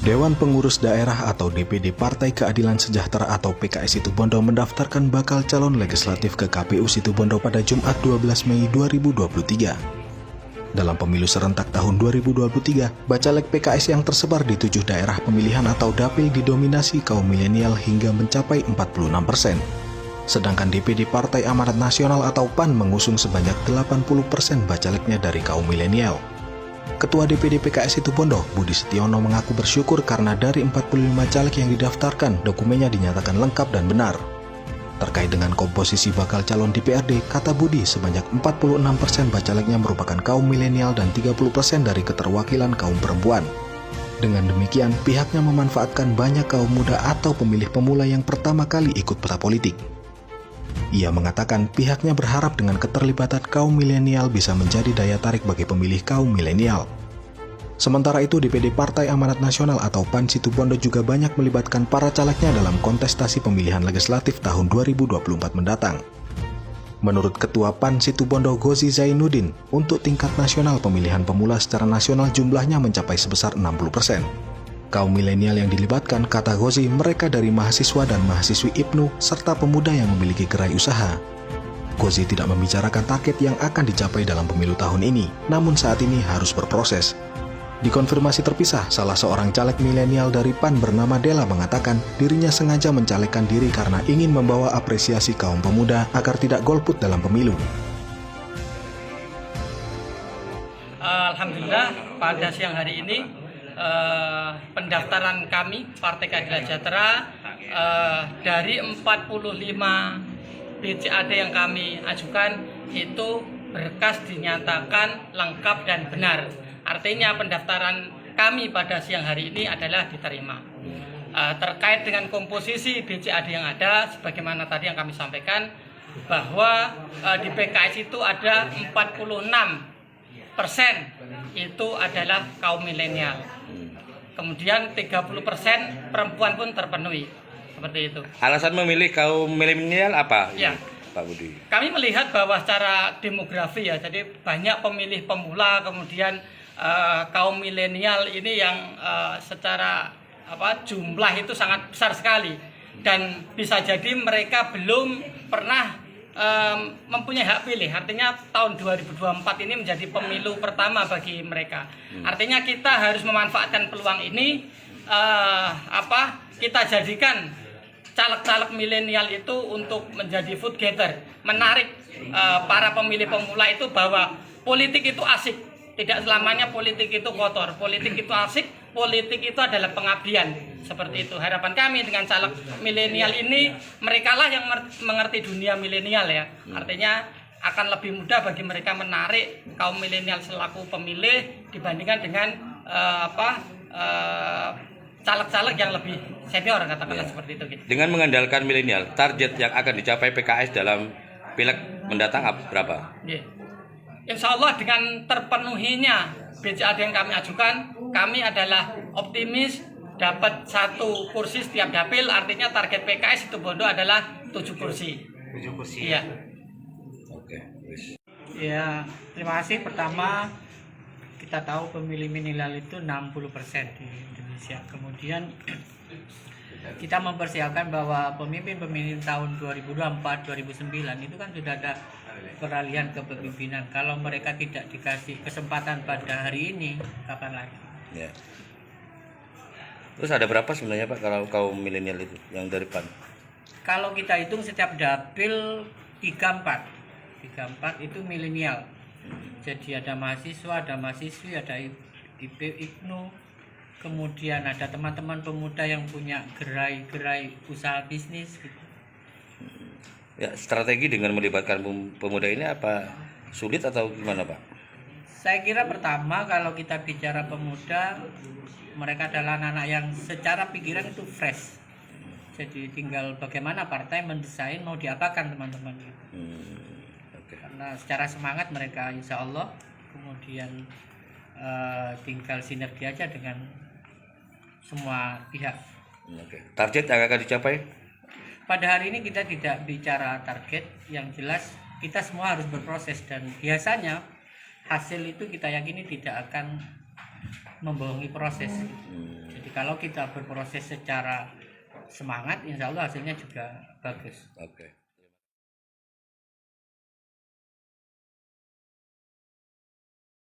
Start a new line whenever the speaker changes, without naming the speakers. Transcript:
Dewan Pengurus Daerah atau DPD Partai Keadilan Sejahtera atau PKS Situbondo mendaftarkan bakal calon legislatif ke KPU Situbondo pada Jumat 12 Mei 2023. Dalam pemilu serentak tahun 2023, bacalek PKS yang tersebar di 7 daerah pemilihan atau dapil didominasi kaum milenial hingga mencapai 46%. Sedangkan DPD Partai Amanat Nasional atau PAN mengusung sebanyak 80% bacaleknya dari kaum milenial. Ketua DPD PKS Situbondo, Budi Setiono mengaku bersyukur karena dari 45 caleg yang didaftarkan, dokumennya dinyatakan lengkap dan benar. Terkait dengan komposisi bakal calon DPRD, kata Budi sebanyak 46% bacaleknya merupakan kaum milenial dan 30% dari keterwakilan kaum perempuan. Dengan demikian, pihaknya memanfaatkan banyak kaum muda atau pemilih pemula yang pertama kali ikut prapolitik. Ia mengatakan pihaknya berharap dengan keterlibatan kaum milenial bisa menjadi daya tarik bagi pemilih kaum milenial. Sementara itu, DPD Partai Amanat Nasional atau PAN Situbondo juga banyak melibatkan para calegnya dalam kontestasi pemilihan legislatif tahun 2024 mendatang. Menurut Ketua PAN Situbondo Gozi Zainuddin, untuk tingkat nasional pemilihan pemula secara nasional jumlahnya mencapai sebesar 60%. Kaum milenial yang dilibatkan, kata Gozi, mereka dari mahasiswa dan mahasiswi IPNU serta pemuda yang memiliki gerai usaha. Gozi tidak membicarakan target yang akan dicapai dalam pemilu tahun ini, namun saat ini harus berproses. Dikonfirmasi terpisah, salah seorang caleg milenial dari PAN bernama Dela mengatakan dirinya sengaja mencalekkan diri karena ingin membawa apresiasi kaum pemuda agar tidak golput dalam pemilu.
Alhamdulillah pada siang hari ini pendaftaran kami Partai Keadilan Sejahtera dari 45 BCAD yang kami ajukan itu berkas dinyatakan lengkap dan benar. Artinya pendaftaran kami pada siang hari ini adalah diterima. Terkait dengan komposisi BCAD yang ada, sebagaimana tadi yang kami sampaikan, bahwa di PKS itu ada 46% itu adalah kaum milenial. Kemudian 30% perempuan pun terpenuhi. Seperti itu.
Alasan memilih kaum milenial apa?
Ya.
Pak Budi.
Kami melihat bahwa secara demografi ya, jadi banyak pemilih pemula, kemudian kaum milenial ini yang secara jumlah itu sangat besar sekali, dan bisa jadi mereka belum pernah mempunyai hak pilih. Artinya tahun 2024 ini menjadi pemilu pertama bagi mereka. Artinya kita harus memanfaatkan peluang ini, kita jadikan caleg-caleg milenial itu untuk menjadi vote getter, menarik para pemilih pemula itu bahwa politik itu asik. Tidak selamanya politik itu kotor, politik itu asik, politik itu adalah pengabdian. Seperti itu harapan kami dengan caleg milenial ini, merekalah yang mengerti dunia milenial ya. Artinya akan lebih mudah bagi mereka menarik kaum milenial selaku pemilih dibandingkan dengan caleg-caleg yang lebih senior, katakanlah seperti itu.
Dengan mengandalkan milenial, target yang akan dicapai PKS dalam pileg mendatang berapa?
Insya Allah dengan terpenuhinya BCAD yang kami ajukan, kami adalah optimis dapat 1 kursi setiap dapil. Artinya target PKS Situbondo adalah 7 kursi.
7 kursi.
Iya.
Oke.
Ya, terima kasih. Pertama, kita tahu pemilih milenial itu 60% di Indonesia. Kemudian kita mempersiapkan bahwa pemimpin-pemimpin tahun 2024-2009 itu kan sudah ada peralihan kepemimpinan. Kalau mereka tidak dikasih kesempatan pada hari ini, kapan lagi?
Ya. Terus ada berapa sebenarnya Pak kalau kaum milenial itu yang dari PAN?
Kalau kita hitung setiap dapil 34 itu milenial. Jadi ada mahasiswa, ada mahasiswi, ada IPNU, kemudian ada teman-teman pemuda yang punya gerai usaha bisnis gitu.
Ya, strategi dengan melibatkan pemuda ini apa sulit atau gimana Pak?
Saya kira pertama kalau kita bicara pemuda, mereka adalah anak-anak yang secara pikiran itu fresh. Jadi tinggal bagaimana partai mendesain mau diapakan teman-teman gitu.
Okay.
Karena secara semangat mereka insya Allah, kemudian tinggal sinergi aja dengan semua pihak.
Okay. Target yang akan dicapai?
Pada hari ini kita tidak bicara target, yang jelas kita semua harus berproses, dan biasanya hasil itu kita yakini tidak akan membohongi proses. Jadi kalau kita berproses secara semangat, insya Allah hasilnya juga bagus.
Oke.